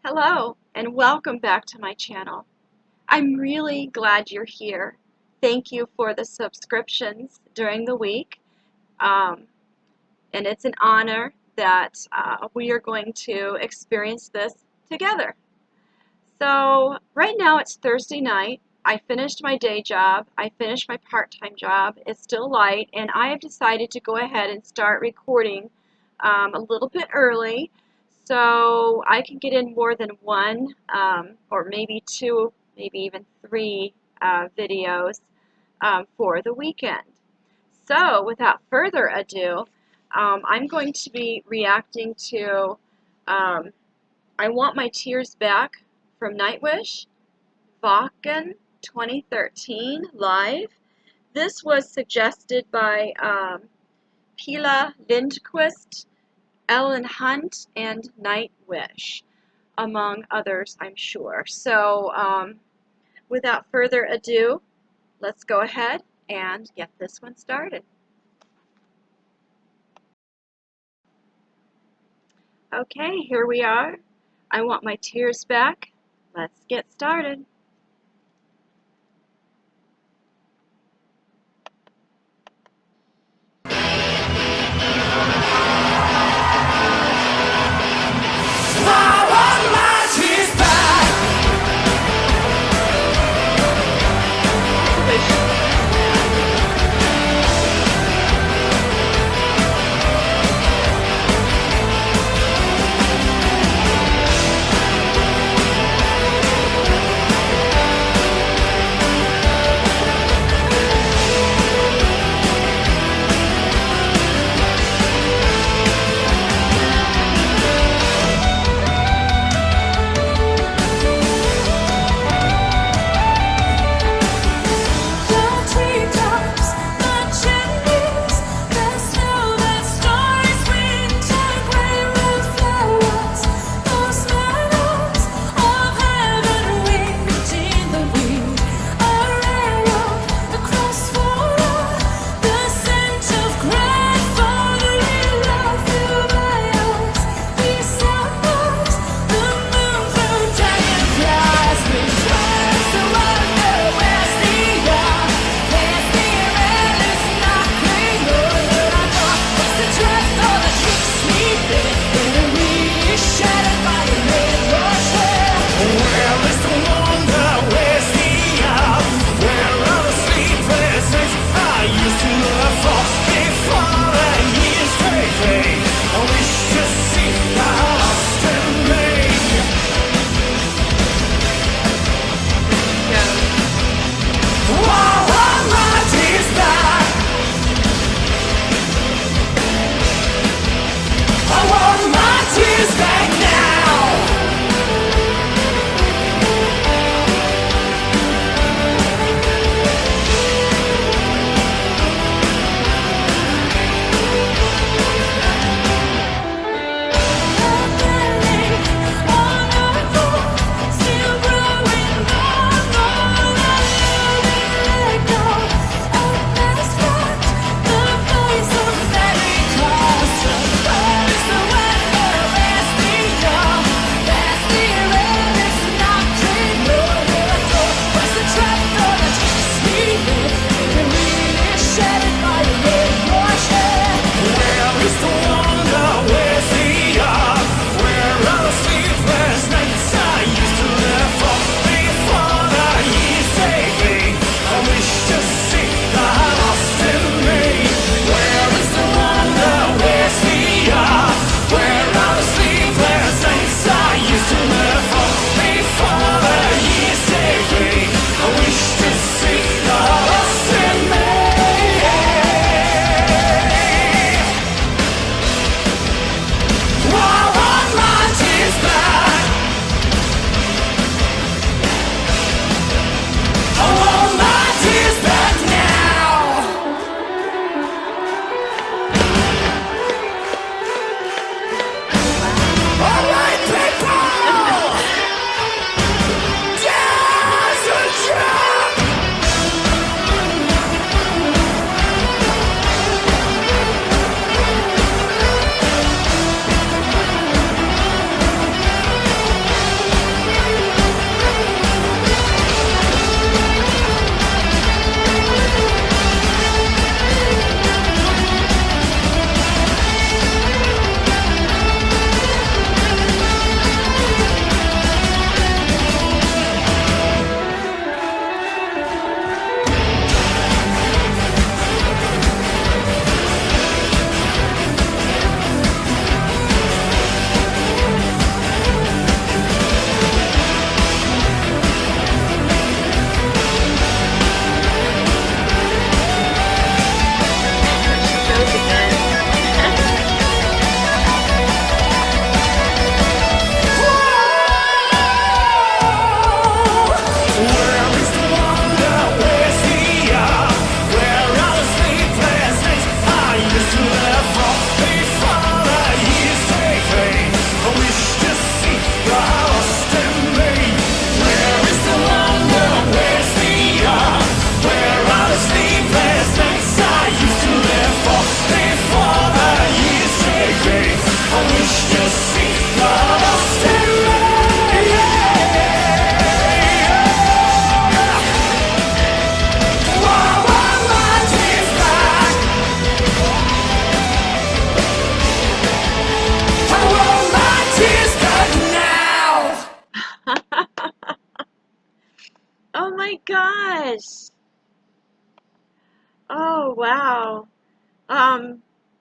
Hello and welcome back to my channel. I'm really glad you're here. Thank you for the subscriptions during the week. And it's an honor that we are going to experience this together. So right now it's Thursday night. I finished my day job. I finished my part-time job. It's still light, and I have decided to go ahead and start recording a little bit early so I can get in more than one or maybe two, maybe even three videos for the weekend. So without further ado, I'm going to be reacting to I Want My Tears Back from Nightwish, Vakken 2013 live. This was suggested by Pila Lindquist, Ellen Hunt, and Nightwish, among others, I'm sure. So without further ado, let's go ahead and get this one started. Okay, here we are. I Want My Tears Back. Let's get started.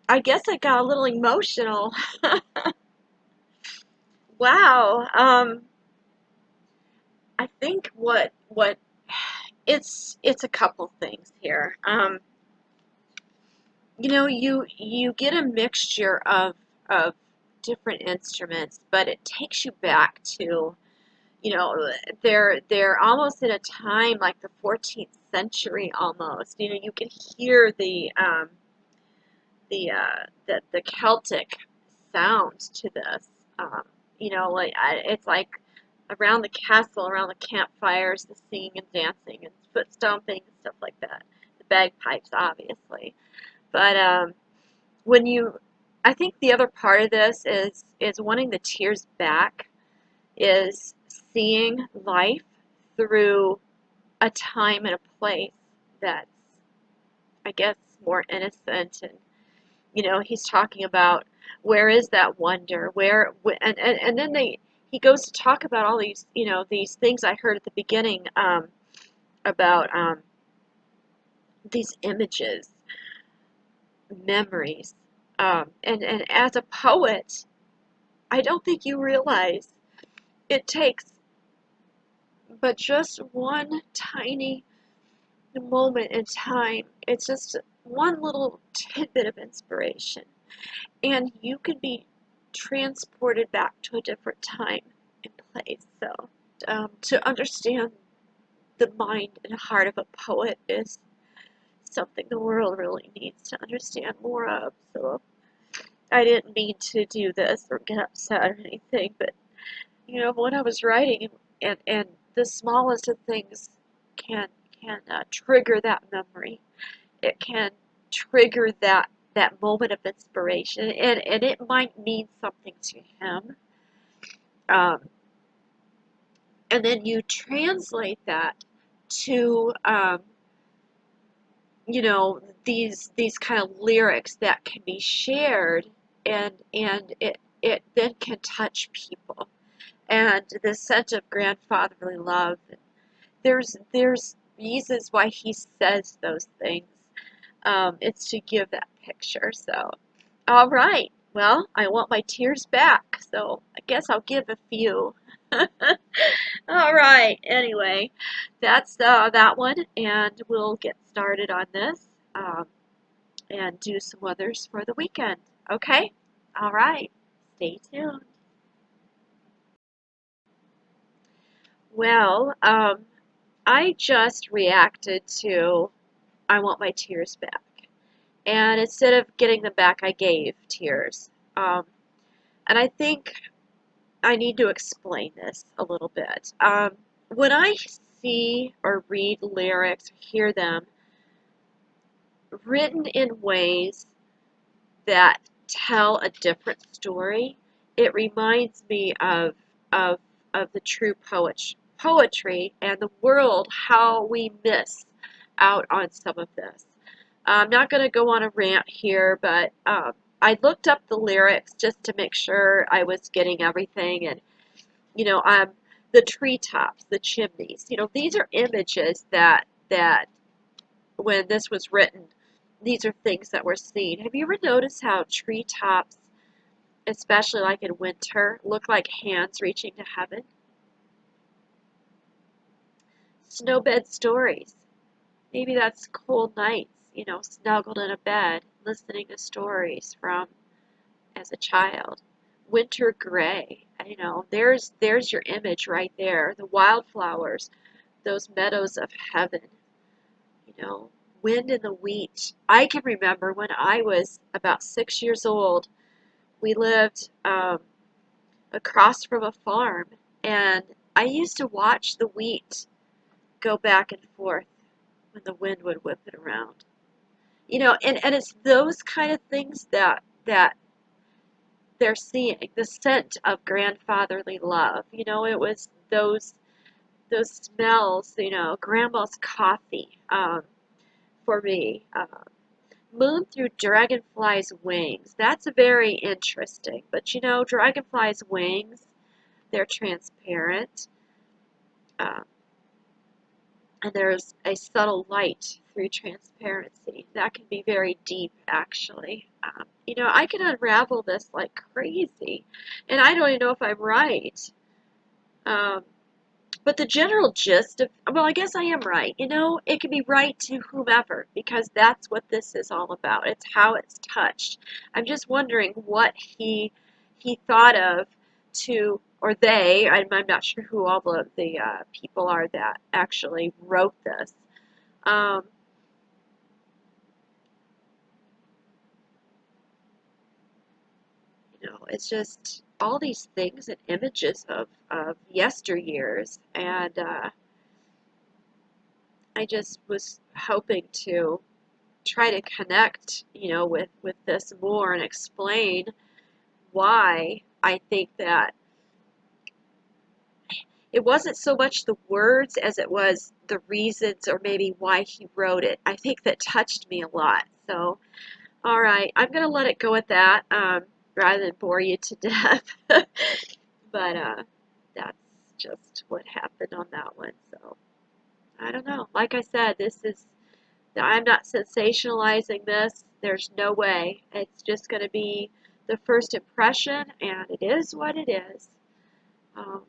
I guess I got a little emotional. Wow. I think what it's a couple things here. You get a mixture of different instruments, but it takes you back to, they're almost in a time like the 14th century almost. You can hear the Celtic sound to this. It's like around the castle, around the campfires, the singing and dancing and foot stomping and stuff like that. The bagpipes, obviously. But when you, I think the other part of this is wanting the tears back, is seeing life through a time and a place that's, I guess, more innocent. And he's talking about, where is that wonder, and then he goes to talk about all these, these things I heard at the beginning, about these images, memories, and as a poet, I don't think you realize it takes but just one tiny moment in time. It's just one little tidbit of inspiration, and you can be transported back to a different time and place. So, to understand the mind and heart of a poet is something the world really needs to understand more of. So, I didn't mean to do this or get upset or anything, but when I was writing, and the smallest of things can trigger that memory. It can trigger that moment of inspiration, and it might mean something to him. Um, and then you translate that to these kind of lyrics that can be shared, and it then can touch people. And the sense of grandfatherly love. There's reasons why he says those things. It's to give that picture. So, all right. Well, I want my tears back, so I guess I'll give a few. All right. Anyway, that's that one, and we'll get started on this, and do some others for the weekend. Okay? All right. Stay tuned. Well, I just reacted to I Want My Tears Back. And instead of getting them back, I gave tears. And I think I need to explain this a little bit. When I see or read lyrics or hear them written in ways that tell a different story, it reminds me of, of the true poetry and the world, how we miss out on some of this. I'm not going to go on a rant here, but I looked up the lyrics just to make sure I was getting everything. And, the treetops, the chimneys, these are images that when this was written, these are things that were seen. Have you ever noticed how treetops, especially like in winter, look like hands reaching to heaven? Snowbed stories. Maybe that's cold nights, snuggled in a bed, listening to stories from as a child. Winter gray, there's your image right there. The wildflowers, those meadows of heaven, wind in the wheat. I can remember when I was about 6 years old, we lived across from a farm, and I used to watch the wheat go back and forth when the wind would whip it around. And it's those kind of things that they're seeing, the scent of grandfatherly love. It was those smells, grandma's coffee, for me. Moon through dragonfly's wings. That's very interesting. But dragonfly's wings, they're transparent. Um, and there's a subtle light through transparency. That can be very deep, actually. You know, I can unravel this like crazy, and I don't even know if I'm right. Um, but the general gist of, well, I guess I am right. You know, it can be right to whomever, because that's what this is all about. It's how it's touched. I'm just wondering what he thought of to, or they, I'm not sure who all the people are that actually wrote this. Um, you know, it's just all these things and images of yesteryears, and I just was hoping to try to connect, you know, with this more and explain why I think that it wasn't so much the words as it was the reasons or maybe why he wrote it. I think that touched me a lot. So, all right, I'm going to let it go at that rather than bore you to death. But that's just what happened on that one. So, I don't know. Like I said, I'm not sensationalizing this. There's no way. It's just going to be the first impression, and it is what it is. Um,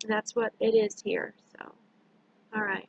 that's what it is here. So, all right.